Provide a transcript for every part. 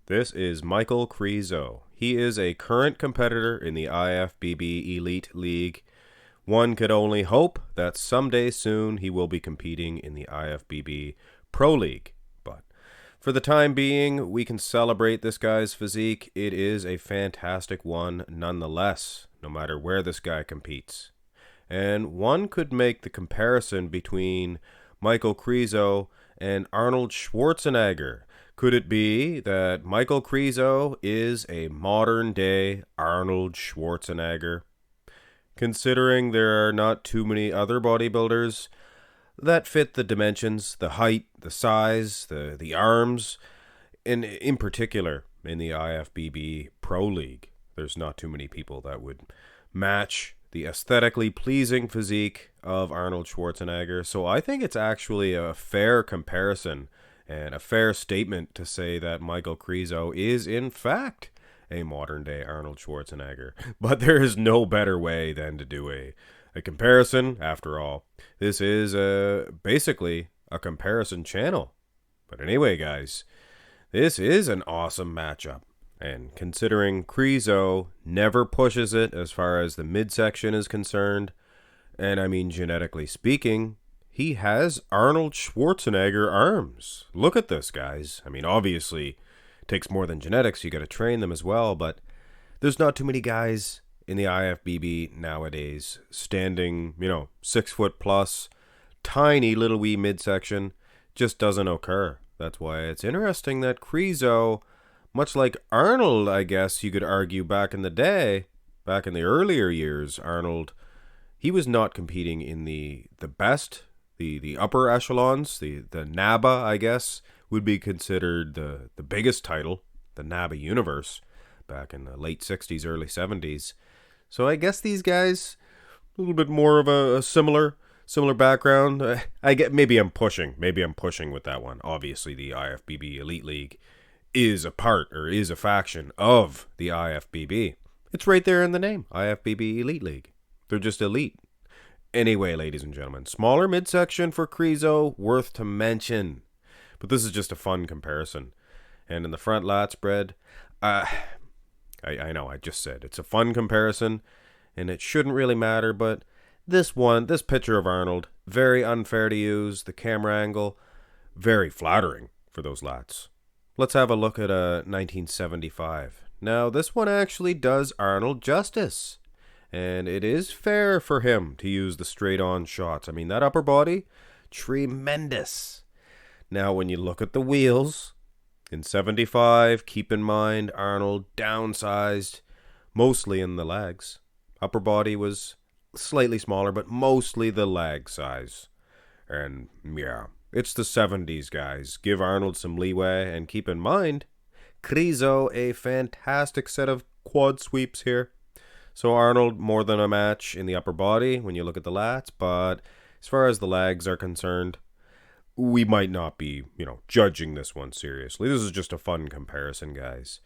This is Michal Krizo. He is a current competitor in the IFBB Elite League. One could only hope that someday soon he will be competing in the IFBB Pro League. But for the time being, we can celebrate this guy's physique. It is a fantastic one nonetheless, no matter where this guy competes. And one could make the comparison between Michal Krizo and Arnold Schwarzenegger. Could it be that Michal Krizo is a modern-day Arnold Schwarzenegger? Considering there are not too many other bodybuilders that fit the dimensions, the height, the size, the arms, and in particular in the IFBB Pro League, there's not too many people that would match the aesthetically pleasing physique of Arnold Schwarzenegger. So I think it's actually a fair comparison and a fair statement to say that Michal Krizo is, in fact, a modern-day Arnold Schwarzenegger. But there is no better way than to do a comparison. After all, this is basically a comparison channel. But anyway, guys, this is an awesome matchup. And considering Krizo never pushes it as far as the midsection is concerned, and I mean genetically speaking, he has Arnold Schwarzenegger arms. Look at this, guys. I mean, obviously, it takes more than genetics. You got to train them as well, but there's not too many guys in the IFBB nowadays standing, 6 foot plus, tiny little wee midsection. Just doesn't occur. That's why it's interesting that Krizo, much like Arnold, I guess you could argue back in the day, back in the earlier years, Arnold, he was not competing in the best, the upper echelons. The NABA, I guess, would be considered the biggest title, the NABA universe, back in the late 60s, early 70s. So I guess these guys, a little bit more of a similar background. I get maybe I'm pushing with that one. Obviously, the IFBB Elite League is a part or is a faction of the IFBB. It's right there in the name, IFBB Elite League. They're just elite. Anyway, ladies and gentlemen, smaller midsection for Krizo, worth to mention. But this is just a fun comparison. And in the front lat spread, I know, I just said it's a fun comparison, and it shouldn't really matter, but this picture of Arnold, very unfair to use. The camera angle, very flattering for those lats. Let's have a look at 1975. Now, this one actually does Arnold justice. And it is fair for him to use the straight-on shots. I mean, that upper body, tremendous. Now, when you look at the wheels, in 75, keep in mind Arnold downsized, mostly in the legs. Upper body was slightly smaller, but mostly the leg size. And, yeah, it's the 70s, guys. Give Arnold some leeway, and keep in mind, Krizo, a fantastic set of quad sweeps here. So Arnold, more than a match in the upper body when you look at the lats, but as far as the legs are concerned, we might not be, judging this one seriously. This is just a fun comparison, guys.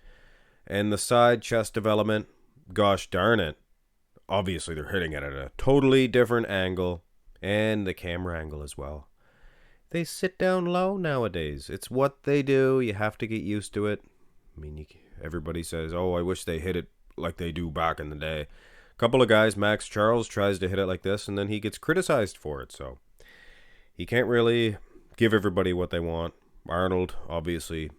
And the side chest development, gosh darn it. Obviously, they're hitting it at a totally different angle, and the camera angle as well. They sit down low nowadays. It's what they do. You have to get used to it. I mean, everybody says, oh, I wish they hit it like they do back in the day. A couple of guys, Max Charles tries to hit it like this, and then he gets criticized for it. So he can't really give everybody what they want. Arnold, obviously,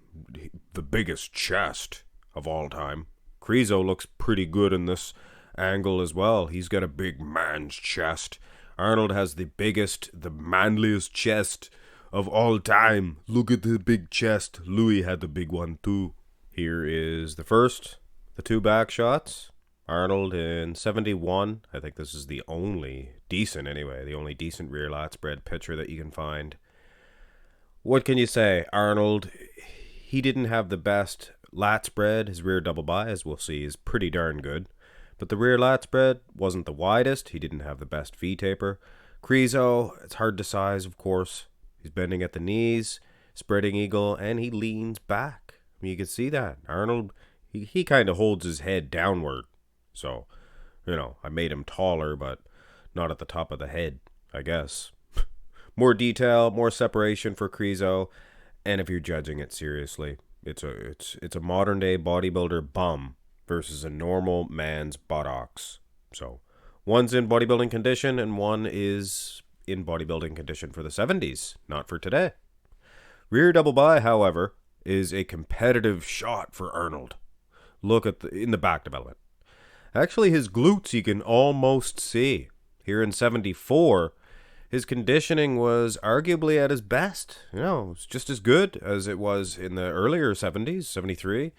the biggest chest of all time. Krizo looks pretty good in this angle as well. He's got a big man's chest. Arnold has the biggest, the manliest chest of all time. Look at the big chest. Louis had the big one too. Here is the two back shots. Arnold in 71. I think this is the only decent rear lat spread picture that you can find. What can you say? Arnold, he didn't have the best lat spread. His rear double bi, as we'll see, is pretty darn good. But the rear lat spread wasn't the widest. He didn't have the best V taper. Krizo, it's hard to size, of course. He's bending at the knees, spreading eagle, and he leans back. I mean, you can see that. Arnold, he kind of holds his head downward. So, I made him taller, but not at the top of the head, I guess. More detail, more separation for Krizo, and if you're judging it seriously, It's a modern day bodybuilder bum versus a normal man's buttocks. So one's in bodybuilding condition and one is in bodybuilding condition for the 70s, not for today. Rear double bi, however, is a competitive shot for Arnold. Look at in the back development. Actually, his glutes you can almost see. Here in 74, his conditioning was arguably at his best. You know, it was just as good as it was in the earlier 70s, 73. It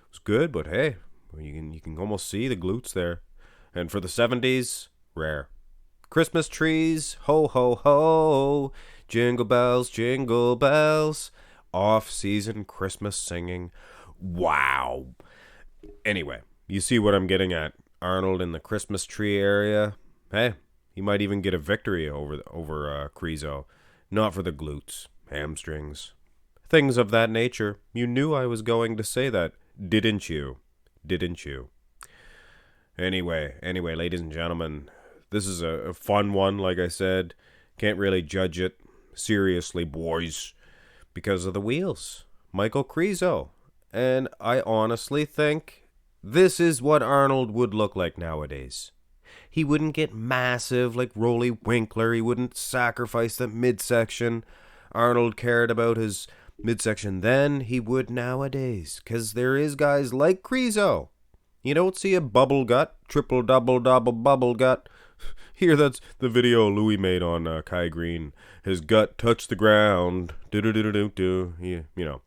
was good, but hey, you can almost see the glutes there. And for the 70s, rare. Christmas trees, ho ho ho, jingle bells, off-season Christmas singing. Wow. Anyway, you see what I'm getting at. Arnold in the Christmas tree area. Hey, he might even get a victory over Krizo. Not for the glutes, hamstrings, things of that nature. You knew I was going to say that, didn't you? Didn't you? Anyway, ladies and gentlemen, this is a fun one, like I said. Can't really judge it seriously, boys, because of the wheels. Michal Krizo. And I honestly think this is what Arnold would look like nowadays. He wouldn't get massive like Rolly Winkler. He wouldn't sacrifice the midsection. Arnold cared about his midsection then. He would nowadays. Because there is guys like Krizo. You don't see a bubble gut, triple, double, bubble gut. Here, that's the video Louis made on Kai Green. His gut touched the ground. Do. You know,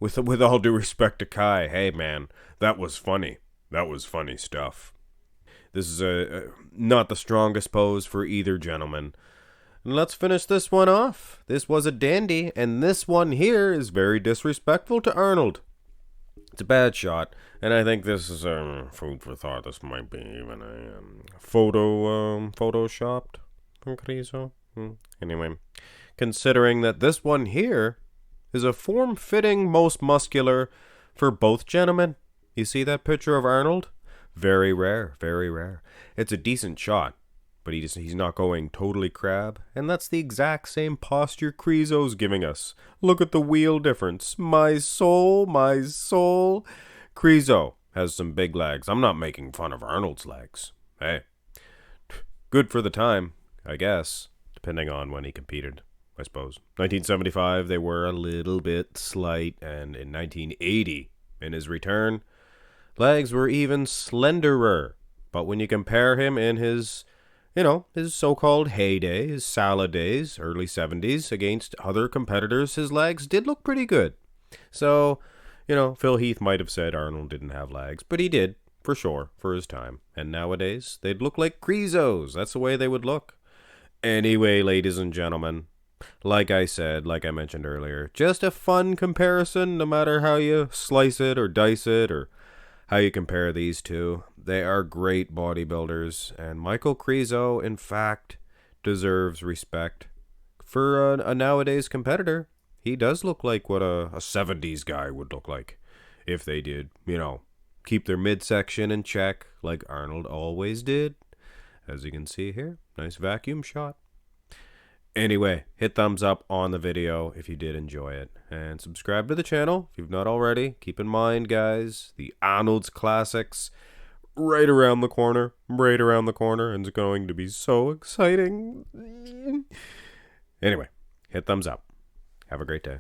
with all due respect to Kai, hey man, that was funny. That was funny stuff. This is not the strongest pose for either gentleman. And let's finish this one off. This was a dandy, and this one here is very disrespectful to Arnold. It's a bad shot, and I think this is food for thought. This might be even a photoshopped from Krizo. Anyway, considering that this one here is a form-fitting, most muscular for both gentlemen. You see that picture of Arnold? Very rare, very rare. It's a decent shot, but he's not going totally crab, and that's the exact same posture Krizo's giving us. Look at the wheel difference. My soul. Krizo has some big legs. I'm not making fun of Arnold's legs. Hey, good for the time, I guess, depending on when he competed, I suppose. 1975, they were a little bit slight, and in 1980, in his return, legs were even slenderer. But when you compare him in his so-called heyday, his salad days, early 70s, against other competitors, his legs did look pretty good. So, Phil Heath might have said Arnold didn't have legs, but he did, for sure, for his time. And nowadays, they'd look like Krizo's. That's the way they would look. Anyway, ladies and gentlemen, like I mentioned earlier, just a fun comparison, no matter how you slice it or dice it or how you compare these two. They are great bodybuilders, and Michal Krizo, in fact, deserves respect. For a nowadays competitor, he does look like what a 70s guy would look like if they did, keep their midsection in check like Arnold always did. As you can see here, nice vacuum shot. Anyway, hit thumbs up on the video if you did enjoy it. And subscribe to the channel if you've not already. Keep in mind, guys, the Arnold's Classics right around the corner. And it's going to be so exciting. Anyway, hit thumbs up. Have a great day.